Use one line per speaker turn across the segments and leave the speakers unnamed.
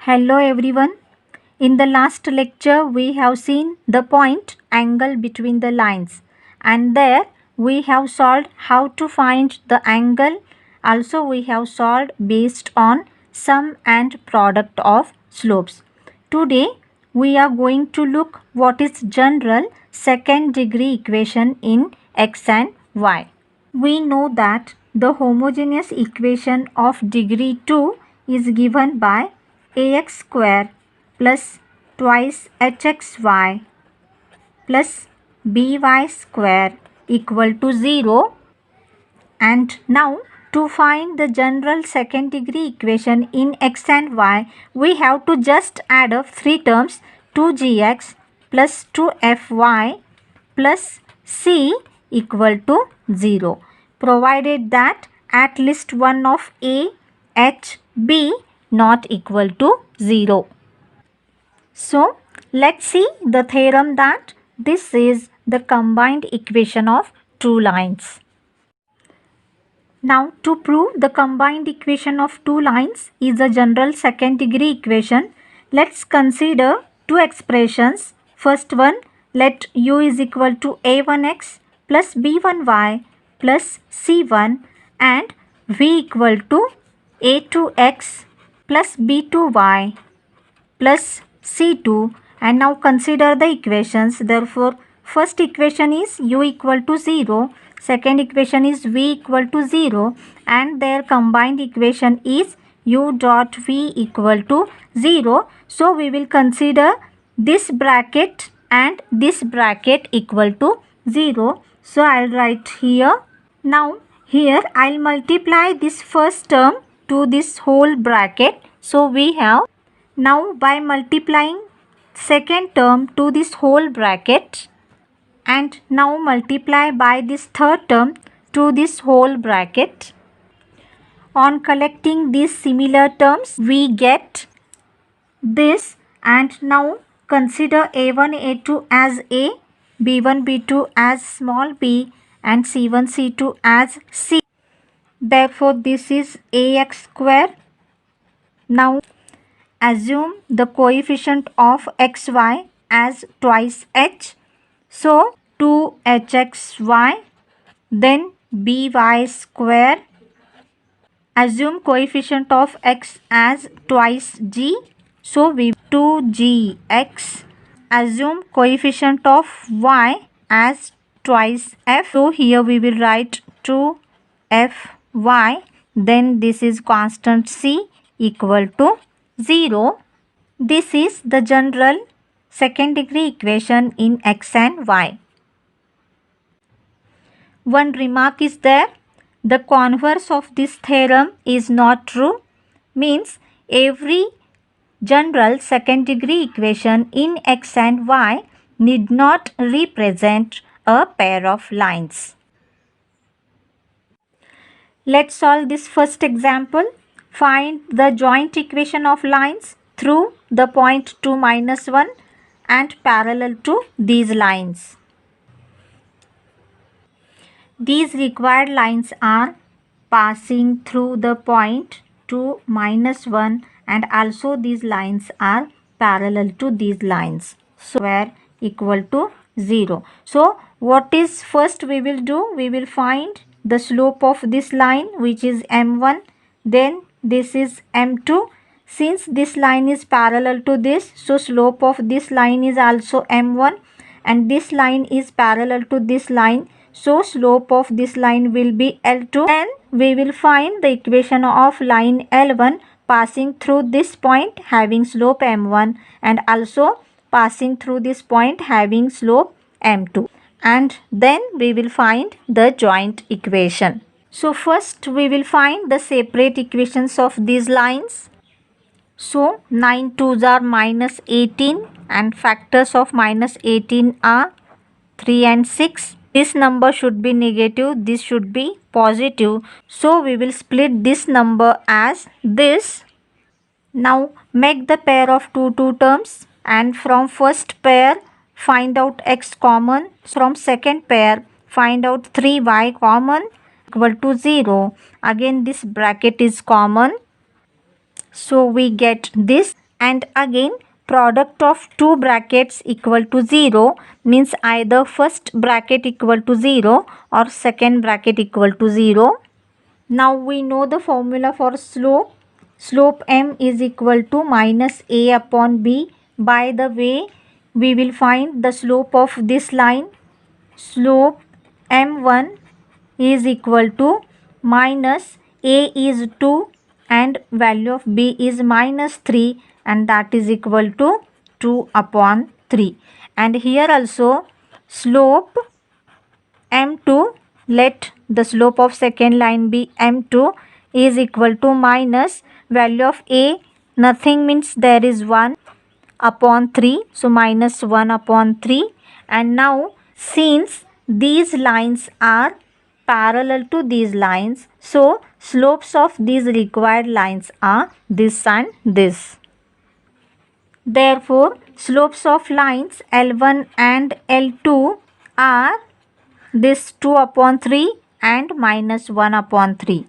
Hello everyone. In the last lecture we have seen the point angle between the lines, and there we have solved how to find the angle. Also we have solved based on sum and product of slopes. Today we are going to look what is general second degree equation in x and y. We know that the homogeneous equation of degree 2 is given by ax square plus twice hxy plus by square equal to 0. And now to find the general second degree equation in x and y, we have to just add up three terms, 2gx plus 2fy plus c equal to 0, provided that at least one of a, h, b not equal to 0. So let's see the theorem that this is the combined equation of two lines. Now to prove the combined equation of two lines is a general second degree equation, let's consider two expressions. First one, let u is equal to a1x plus b1y plus c1 and v equal to a2x plus b2y plus c2, and now consider the equations. Therefore first equation is u equal to 0, second equation is v equal to 0, and their combined equation is u dot v equal to 0. So we will consider this bracket and this bracket equal to 0. So I'll write here. Now here I'll multiply this first term to this whole bracket. So we have, now by multiplying second term to this whole bracket, and now multiply by this third term to this whole bracket. On collecting these similar terms we get this, and now consider a1 a2 as a, b1 b2 as small b, and c1 c2 as c. Therefore this is ax square. Now assume the coefficient of xy as twice h. So 2hxy, then by square. Assume coefficient of x as twice g. So we 2gx. Assume coefficient of y as twice f. So here we will write 2fy. Then this is constant c equal to 0. This is the general second degree equation in x and y. One remark is there, the converse of this theorem is not true, means every general second degree equation in x and y need not represent a pair of lines. Let's solve this first example. Find the joint equation of lines through the point 2 minus 1 and parallel to these lines. These required lines are passing through the point 2 minus 1, and also these lines are parallel to these lines. So square equal to 0. So what is first we will do? We will find the slope of this line, which is m1. Then this is m2. Since this line is parallel to this, so slope of this line is also m1, and this line is parallel to this line, so slope of this line will be L2. Then we will find the equation of line L1 passing through this point having slope m1, and also passing through this point having slope m2, and then we will find the joint equation. So first we will find the separate equations of these lines. So 9 2s are minus 18, and factors of minus 18 are 3 and 6. This number should be negative, this should be positive. So we will split this number as this. Now make the pair of 2 terms, and from first pair find out x common. From second pair find out 3y common equal to 0. Again this bracket is common. So we get this, And again, product of two brackets equal to 0 means either first bracket equal to 0 or second bracket equal to 0. Now we know the formula for slope. Slope m is equal to minus a upon b. By the way, we will find the slope of this line. Slope m1 is equal to minus a is 2 and value of b is minus 3, and that is equal to 2 upon 3. And here also slope m2, let the slope of second line be m2, is equal to minus value of a, nothing means there is 1 upon 3, so minus 1 upon 3. And now since these lines are parallel to these lines, so slopes of these required lines are this and this. Therefore, slopes of lines L1 and L2 are this 2 upon 3 and minus 1 upon 3.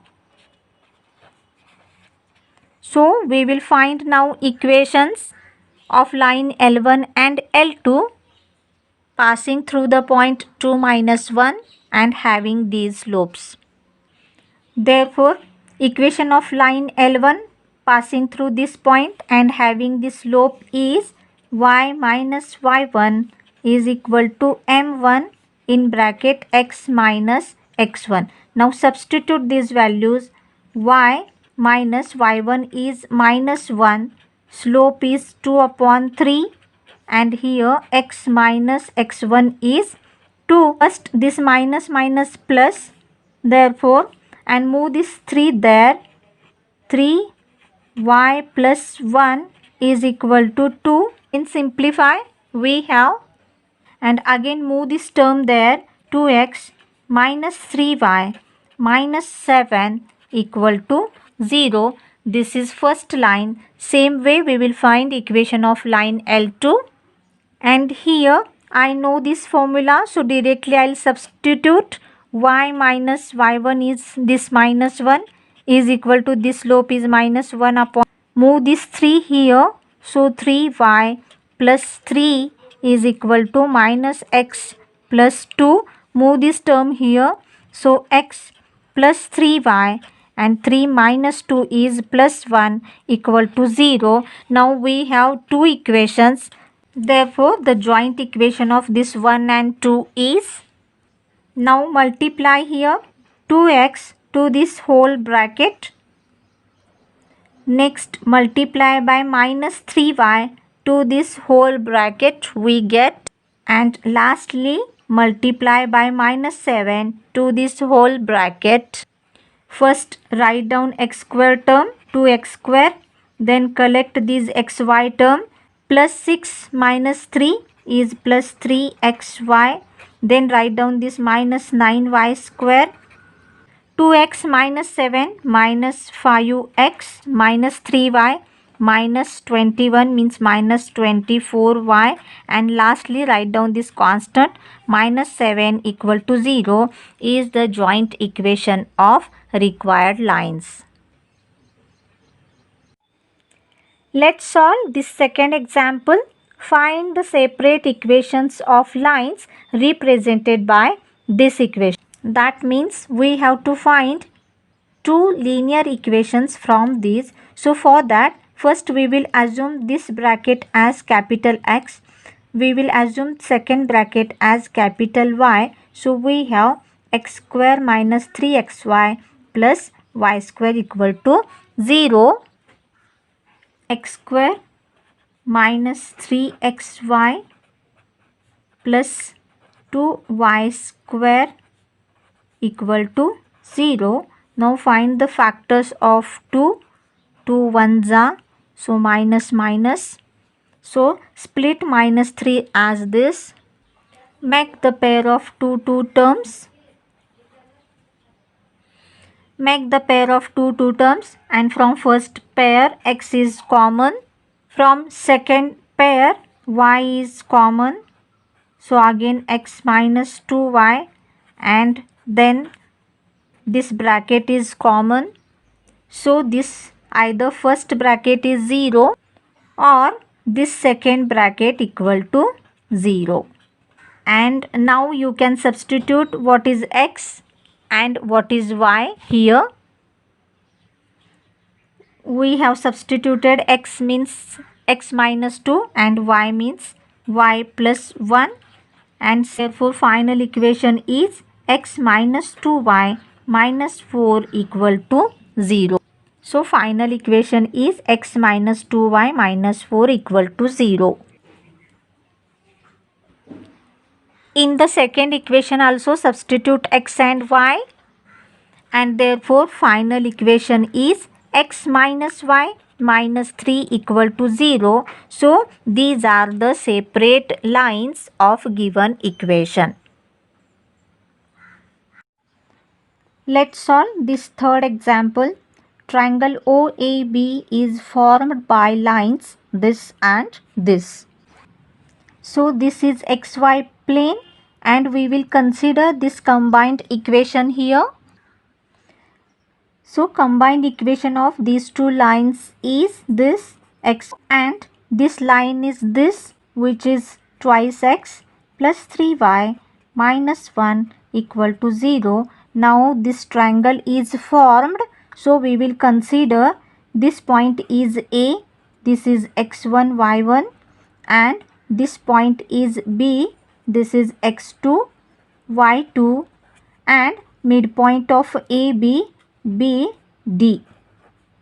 So, we will find now equations of line L1 and L2 passing through the point 2 minus 1 and having these slopes. Therefore, equation of line L1 passing through this point and having the slope is y minus y1 is equal to m1 in bracket x minus x1. Now substitute these values. Y minus y1 is minus 1, slope is 2 upon 3, and here x minus x1 is 2. First this minus minus plus, therefore, and move this 3 there, 3y plus 1 is equal to 2. In simplify, we have, and again move this term there, 2x minus 3y minus 7 equal to 0. This is first line. Same way we will find equation of line L2. And here I know this formula, so directly I will substitute y minus y1 is this minus 1 is equal to this slope is minus 1 upon, move this 3 here, so 3y plus 3 is equal to minus x plus 2, move this term here, so x plus 3y and 3 minus 2 is plus 1 equal to 0. Now we have two equations. Therefore, the joint equation of this 1 and 2 is, now multiply here 2x to this whole bracket. Next multiply by minus 3y to this whole bracket we get, and lastly multiply by minus 7 to this whole bracket. First write down x square term 2x square, then collect this xy term, plus 6 minus 3 is plus 3xy, then write down this minus 9y square, 2x minus 7 minus 5x minus 3y minus 21 means minus 24y, and lastly write down this constant minus 7 equal to 0 is the joint equation of required lines. Let's solve this second example. Find the separate equations of lines represented by this equation. That means we have to find two linear equations from these. So for that, first we will assume this bracket as capital X. We will assume second bracket as capital Y. So we have x square minus 3xy plus y square equal to 0. X square minus 3xy plus 2y square equal to 0. Now find the factors of 2. 2 ones are, so minus minus. So split minus 3 as this. Make the pair of 2 terms. Make the pair of 2 terms, and from first pair x is common. From second pair y is common. So again x minus 2y, and then this bracket is common. So this either first bracket is 0 or this second bracket equal to 0. And now you can substitute what is x and what is y here. We have substituted x means x minus 2 and y means y plus 1, and therefore final equation is x minus 2y minus 4 equal to 0. So final equation is x minus 2y minus 4 equal to 0. In the second equation also substitute x and y, and therefore final equation is x minus y minus 3 equal to 0. So these are the separate lines of given equation. Let's solve this third example. Triangle OAB is formed by lines this and this. So this is xy plane and we will consider this combined equation here. So combined equation of these two lines is this x, and this line is this, which is twice x plus 3y minus 1 equal to 0. Now this triangle is formed. So we will consider this point is A, this is x1 y1, and this point is B, this is x2 y2, and midpoint of AB BD.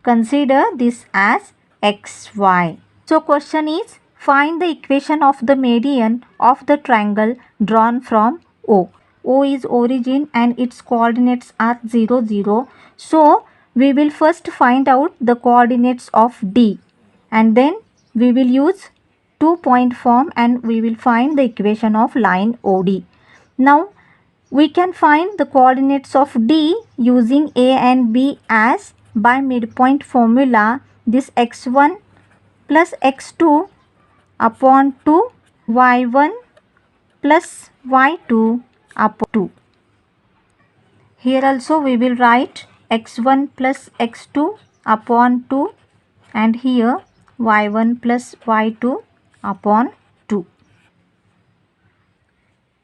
Consider this as xy. So question is, find the equation of the median of the triangle drawn from O. O is origin and its coordinates are 0, 0. So we will first find out the coordinates of D, and then we will use 2-point form and we will find the equation of line OD. Now we can find the coordinates of D using A and B as by midpoint formula, this x1 plus x2 upon 2 y1 plus y2 upon 2. Here also we will write x1 plus x2 upon 2 and here y1 plus y2 upon 2.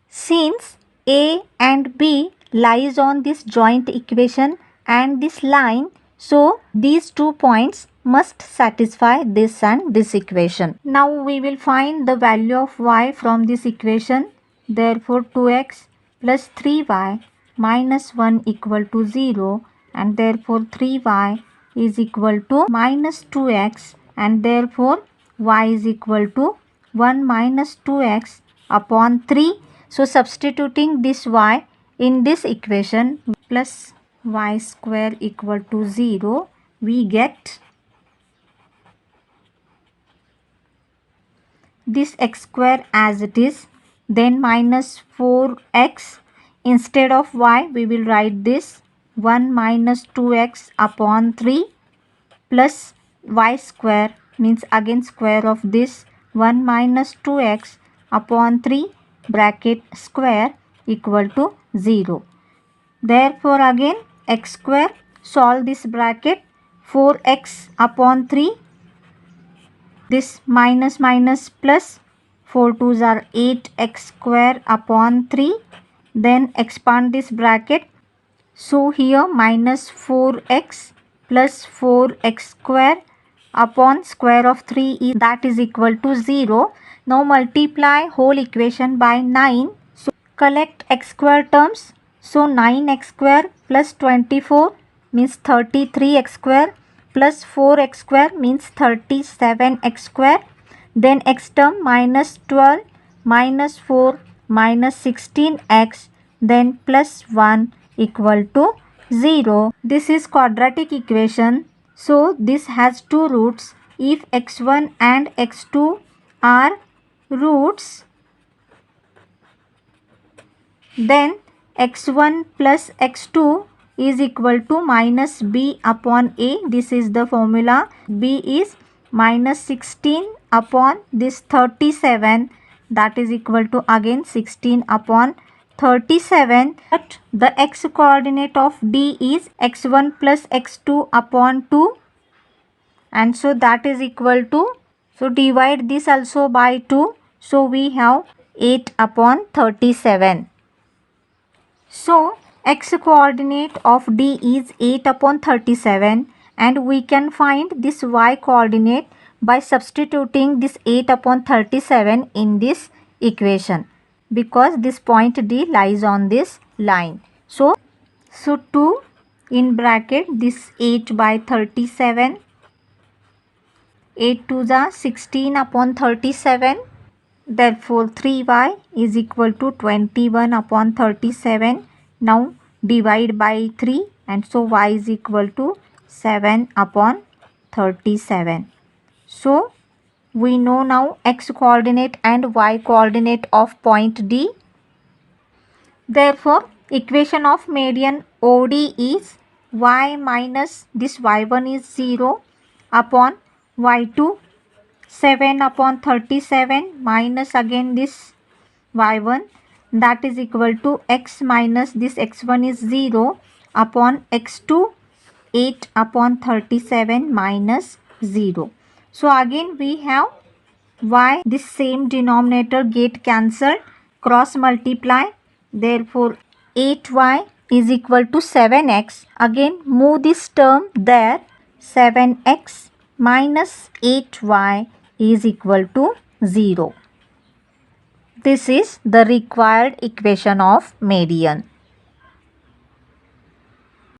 Since A and B lies on this joint equation and this line, so these 2 points must satisfy this and this equation. Now we will find the value of y from this equation. Therefore 2x plus 3y minus 1 equal to 0, and therefore 3y is equal to minus 2x, and therefore y is equal to 1 minus 2x upon 3. So substituting this y in this equation plus y square equal to 0, we get this x square as it is, then minus 4x. Instead of y we will write this 1 minus 2x upon 3 plus y square means again square of this 1 minus 2x upon 3 bracket square equal to 0. Therefore again x square, solve this bracket, 4x upon 3, this minus minus plus, 4 2s are 8x square upon 3, then expand this bracket. So here minus 4x plus 4x square upon square of 3 is, that is equal to 0. Now multiply whole equation by 9. So collect x square terms. So 9x square plus 24 means 33x square plus 4x square means 37x square. Then x term minus 12 minus 4 minus 16x, then plus 1 equal to 0. This is quadratic equation. So this has two roots. If x1 and x2 are roots, then x1 plus x2 is equal to minus b upon a. This is the formula. B is minus 16 upon this 37, that is equal to again 16 upon 37. But the x coordinate of D is x1 plus x2 upon 2, and so that is equal to So divide this also by 2. So we have 8 upon 37. So x coordinate of D is 8 upon 37 and we can find this y coordinate by substituting this 8 upon 37 in this equation because this point D lies on this line. So 2 in bracket this 8 by 37, 8 to the 16 upon 37. Therefore 3y is equal to 21 upon 37. Now divide by 3 and so y is equal to 7 upon 37. So we know now x coordinate and y coordinate of point D. Therefore equation of median OD is y minus this y1 is 0 upon y2 7 upon 37 minus again this y1 that is equal to x minus this x1 is 0 upon x2 8 upon 37 minus 0. So again we have y, this same denominator get cancelled, cross multiply, therefore 8y is equal to 7x. Again move this term there, 7x minus 8y is equal to 0. This is the required equation of median.